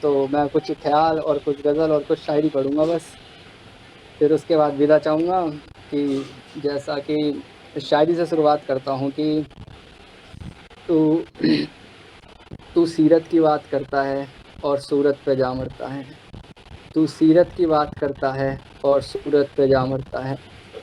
تو میں کچھ خیال اور کچھ غزل اور کچھ شاعری پڑھوں گا بس، پھر اس کے بعد ودا چاہوں گا کہ جیسا کہ شاعری سے شروعات کرتا ہوں کہ تو تو سیرت کی بات کرتا ہے اور صورت پہ جا مرتا ہے، تو سیرت کی بات کرتا ہے اور صورت پہ جا مرتا ہے،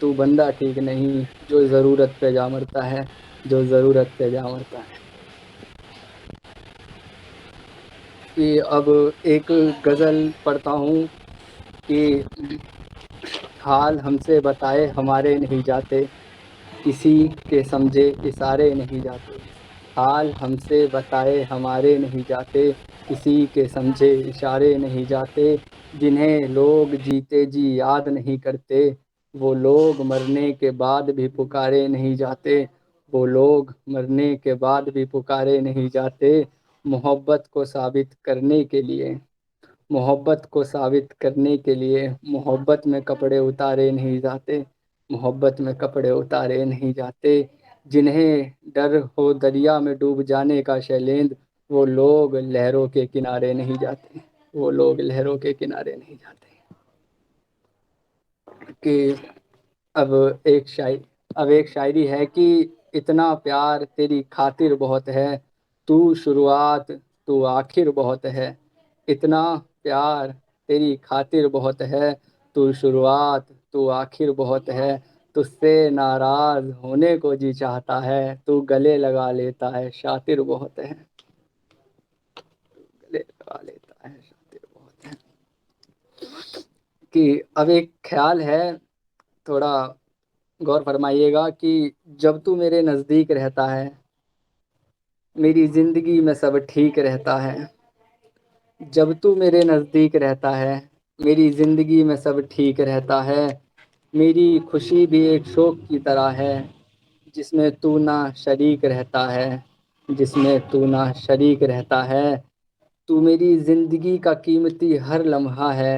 تو بندہ ٹھیک نہیں جو ضرورت پہ جا مرتا ہے، جو ضرورت پہ جا مرتا ہے۔ کہ اب ایک غزل پڑھتا ہوں کہ حال ہم سے بتائے ہمارے نہیں جاتے، کسی کے سمجھے اشارے نہیں جاتے، حال ہم سے بتائے ہمارے نہیں جاتے، کسی کے سمجھے اشارے نہیں جاتے، جنہیں لوگ جیتے جی یاد نہیں کرتے، وہ لوگ مرنے کے بعد بھی پکارے نہیں جاتے، وہ لوگ مرنے کے بعد بھی پکارے نہیں جاتے، محبت کو ثابت کرنے کے لیے، محبت کو ثابت کرنے کے لیے محبت میں کپڑے اتارے نہیں جاتے، محبت میں کپڑے اتارے نہیں جاتے، جنہیں ڈر ہو دریا میں ڈوب جانے کا شیلند، وہ لوگ لہروں کے کنارے نہیں جاتے، وہ لوگ لہروں کے کنارے نہیں جاتے۔ کہ اب ایک شاعری ہے کہ اتنا پیار تیری خاطر بہت ہے، تو شروعات تو آخر بہت ہے، اتنا پیار تیری خاطر بہت ہے، تو شروعات تو آخر بہت ہے، تجھ سے ناراض ہونے کو جی چاہتا ہے، تو گلے لگا لیتا ہے شاطر بہت ہے، گلے لگا لیتا ہے شاطر بہت ہے۔ کہ اب ایک خیال ہے، تھوڑا غور فرمائیے گا کہ جب تو میرے نزدیک رہتا ہے میری زندگی میں سب ٹھیک رہتا ہے، جب تو میرے نزدیک رہتا ہے میری زندگی میں سب ٹھیک رہتا ہے، میری خوشی بھی ایک شوق کی طرح ہے، جس میں تو نہ شریک رہتا ہے، جس میں تو نہ شریک رہتا ہے، تو میری زندگی کا قیمتی ہر لمحہ ہے،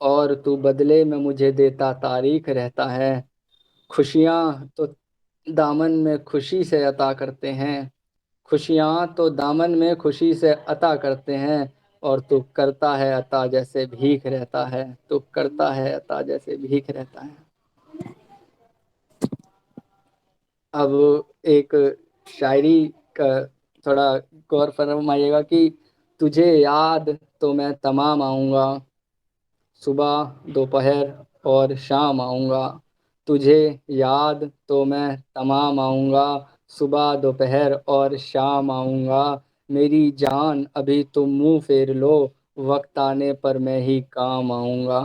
اور تو بدلے میں مجھے دیتا تاریخ رہتا ہے، خوشیاں تو دامن میں خوشی سے عطا کرتے ہیں، خوشیاں تو دامن میں خوشی سے عطا کرتے ہیں، اور تو کرتا ہے عطا جیسے بھیک رہتا ہے، تو کرتا ہے عطا جیسے بھیک رہتا ہے۔ اب ایک شاعری کا تھوڑا غور فرمائیے گا کہ تجھے یاد تو میں تمام آؤں گا، صبح دوپہر اور شام آؤں گا، تجھے یاد تو میں تمام آؤں گا، صبح دوپہر اور شام آؤں گا، میری جان ابھی تم منہ پھیر لو، وقت آنے پر میں ہی کام آؤں گا۔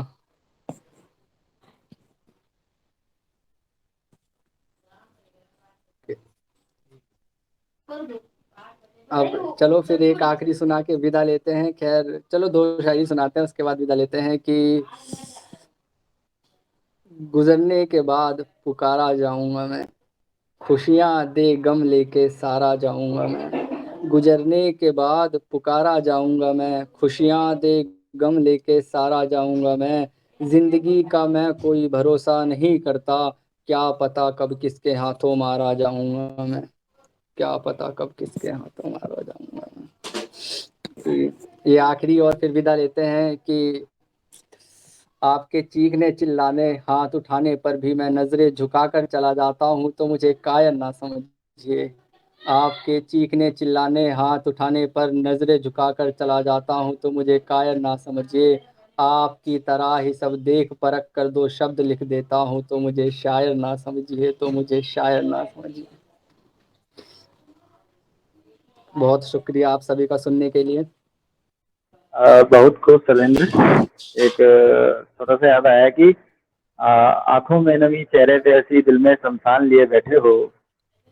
اب چلو پھر ایک آخری سنا کے ودا لیتے ہیں، خیر چلو دو شاعری سناتے ہیں اس کے بعد ودا لیتے ہیں کہ گزرنے کے بعد پکارا جاؤں گا میں، خوشیاں دے غم لے کے سارا جاؤں گا میں، گزرنے کے بعد پکارا جاؤں گا میں، خوشیاں دے غم لے کے سارا جاؤں گا میں، زندگی کا میں کوئی بھروسہ نہیں کرتا، کیا پتا کب کس کے ہاتھوں مارا جاؤں گا میں، کیا پتا کب کس کے ہاتھوں مارا جاؤں گا میں۔ یہ آخری اور پھر ودا لیتے ہیں کہ آپ کے چیخنے چلانے ہاتھ اٹھانے پر بھی میں نظریں جھکا کر چلا جاتا ہوں تو مجھے قائل نہ سمجھیے، آپ کے چیخنے چلانے ہاتھ اٹھانے پر نظریں جھکا کر چلا جاتا ہوں تو مجھے قائل نہ سمجھیے، آپ کی طرح ہی سب دیکھ پرکھ کر دو شبد لکھ دیتا ہوں تو مجھے شاعر نہ سمجھیے، تو مجھے شاعر نہ سمجھیے۔ بہت شکریہ آپ سبھی کا سننے کے لیے۔ بہت خوب شیلیندر، ایک چھوٹا سا یاد آیا کہ آنکھوں میں نمی چہرے پہ ایسی دل میں شمشان لیے بیٹھے ہو،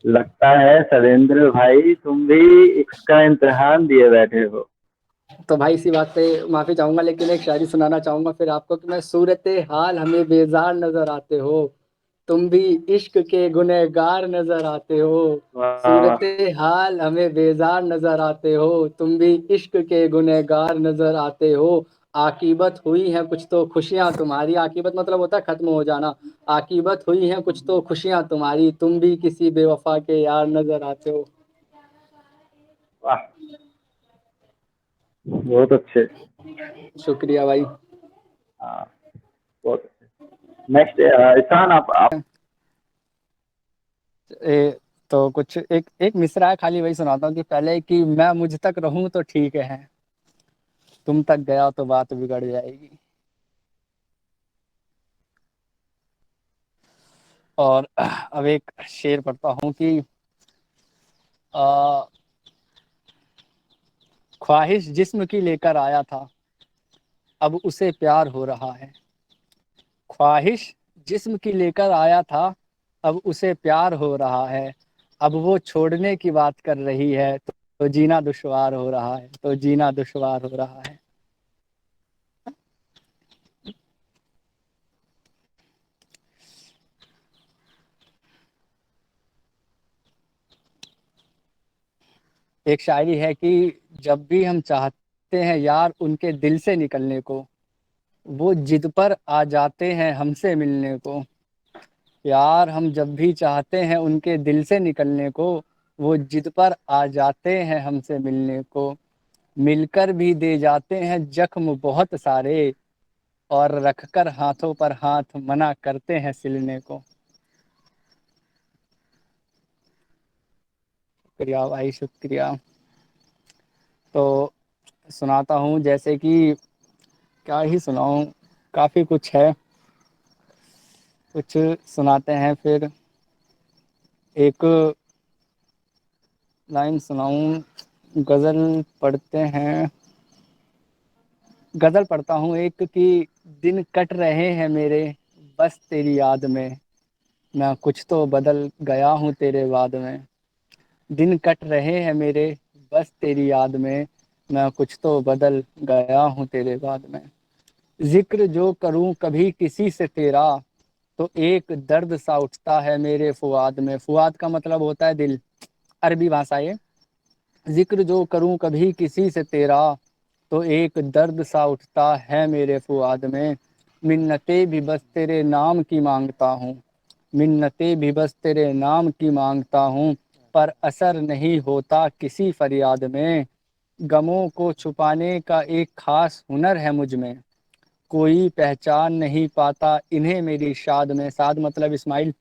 لگتا ہے شیلیندر بھائی تم بھی عشق کا امتحان دیے بیٹھے ہو۔ تو بھائی اسی بات پہ معافی چاہوں گا، لیکن ایک شاعری سنانا چاہوں گا پھر آپ کو کہ میں صورت حال ہمیں بیزار نظر آتے ہو، تم بھی عشق کے گنہگار نظر آتے ہو، واہ واہ، صورت حال ہمیں بیزار نظر آتے ہو، تم بھی عشق کے گنہگار نظر آتے ہو، عاقبت ہوئی ہیں کچھ تو خوشیاں تمہاری، عاقبت مطلب ہوتا ہے ختم ہو جانا، عاقبت ہوئی ہیں کچھ تو خوشیاں تمہاری، تم بھی کسی بے وفا کے یار نظر آتے ہو۔ واہ بہت اچھے. شکریہ بھائی. ہاں بہت اچھے. نیکسٹ احسان آپ. تو کچھ ایک مصرع ہے خالی وہی سناتا ہوں کہ پہلے کہ میں مجھ تک رہوں تو ٹھیک ہے، تم تک گیا تو بات بگڑ جائے گی. اور اب ایک شعر پڑھتا ہوں کہ خواہش جسم کی لے کر آیا تھا اب اسے پیار ہو رہا ہے. خواہش جسم کی لے کر آیا تھا اب اسے پیار ہو رہا ہے. اب وہ چھوڑنے کی بات کر رہی ہے تو جینا دشوار ہو رہا ہے، تو جینا دشوار ہو رہا ہے. ایک شاعری ہے کہ جب بھی ہم چاہتے ہیں یار ان کے دل سے نکلنے کو، وہ ضد پر آ جاتے ہیں ہم سے ملنے کو. یار ہم جب بھی چاہتے ہیں ان کے دل سے نکلنے کو، وہ ضد پر آ جاتے ہیں ہم سے ملنے کو. مل کر بھی دے جاتے ہیں زخم بہت سارے، اور رکھ کر ہاتھوں پر ہاتھ منع کرتے ہیں سلنے کو. شکریہ بھائی شکریہ. تو سناتا ہوں جیسے کہ کیا ہی سناؤں، کافی کچھ ہے. کچھ سناتے ہیں پھر ایک لائن سناؤں، غزل پڑھتے ہیں. غزل پڑھتا ہوں ایک کہ دن کٹ رہے ہیں میرے بس تیری یاد میں کچھ تو بدل گیا ہوں تیرے بعد میں. دن کٹ رہے ہیں میرے بس تیری یاد میں کچھ تو بدل گیا ہوں تیرے بعد میں. ذکر جو کروں کبھی کسی سے تیرا تو ایک درد سا اٹھتا ہے میرے فؤاد میں. فؤاد کا مطلب ہوتا ہے دل، عربی بھاشا ہے. ذکر جو کروں کبھی کسی سے تیرا تو ایک درد سا اٹھتا ہے میرے فؤاد میں. منتیں بھی بس تیرے نام کی مانگتا ہوں، منتیں بھی بس تیرے نام کی مانگتا ہوں. پر اثر نہیں ہوتا کسی فریاد میں. غموں کو چھپانے کا ایک خاص ہنر ہے مجھ میں. کوئی پہچان نہیں پاتا انہیں میری شاد میں. شاد مطلب اسماعیل.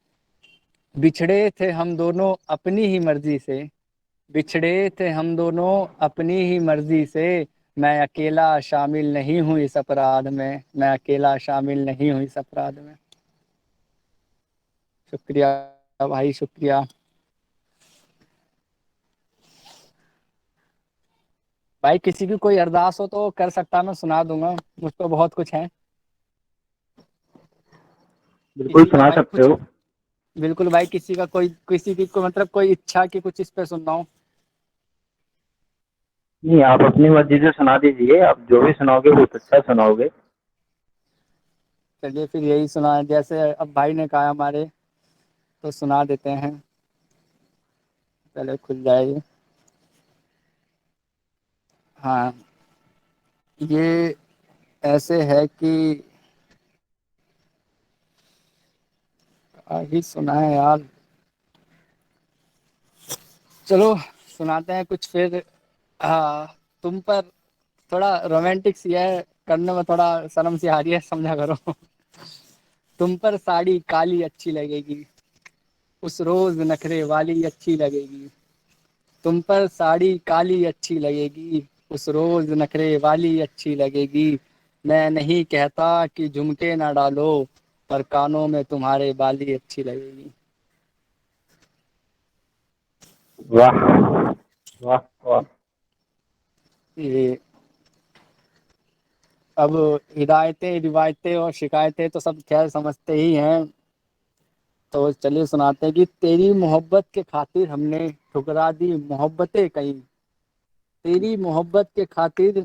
بچھڑے تھے ہم دونوں اپنی ہی مرضی سے، بچھڑے تھے ہم دونوں اپنی ہی مرضی سے. میں اکیلا شامل نہیں ہوں اس اپرادھ میں اکیلا شامل نہیں ہوں اس اپرادھ میں. شکریہ بھائی شکریہ. بھائی کسی کی کوئی ارداس ہو تو کر سکتا، میں سنا دوں گا، مجھ کو بہت کچھ ہے. بالکل کسی کا سنا بھائی سکتے کچھ، ہو. بالکل بھائی کسی کا کوئی کسی کی مطلب کوئی اچھا کہ کچھ اس پہ سننا ہو. نہیں آپ اپنی مرضی سے سنا دیجیے، آپ جو بھی سناؤ گے بہت اچھا سناؤ گے. چلیے پھر یہی سنا جیسے اب بھائی نے کہا ہمارے تو سنا دیتے ہیں. پہلے کھل جائے گی. ہاں یہ ایسے ہے کہ ابھی سنا ہے یار. چلو سناتے ہیں کچھ پھر. تم پر تھوڑا رومانٹک سی ہے، کرنے میں تھوڑا شرم سی آ رہی ہے، سمجھا کرو. تم پر ساڑی کالی اچھی لگے گی، اس روز نخرے والی اچھی لگے گی. تم پر ساڑی کالی اچھی لگے گی، اس روز نخرے والی اچھی لگے گی. میں نہیں کہتا کہ جھمکے نہ ڈالو، پر کانوں میں تمہارے بالی اچھی لگے گی. واہ واہ واہ. یہ اب ہدایتیں روایتیں اور شکایتیں تو سب خیر سمجھتے ہی ہیں. تو چلیے سناتے ہیں کہ تیری محبت کے خاطر ہم نے ٹھکرا دی محبتیں کہیں. تیری محبت کے خاطر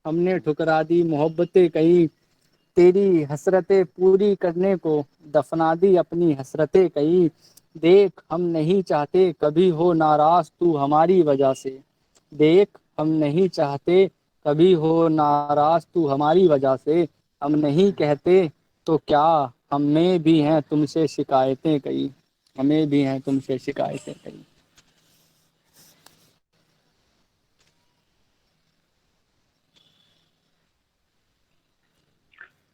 ہم نے ٹھکرا دی محبتیں کہیں. تیری حسرتیں پوری کرنے کو دفنا دی اپنی حسرتیں کہیں. دیکھ ہم نہیں چاہتے کبھی ہو ناراض تو ہماری وجہ سے. دیکھ ہم نہیں چاہتے کبھی ہو ناراض تو ہماری وجہ سے. ہم نہیں کہتے تو کیا ہمیں بھی ہیں تم سے شکایتیں کئی. ہمیں بھی ہیں تم سے شکایتیں کئی.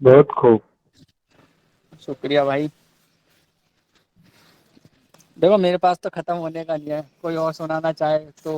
بہت خوب. شکریہ بھائی. دیکھو میرے پاس تو ختم ہونے کا نہیں ہے, کوئی اور سنانا چاہے تو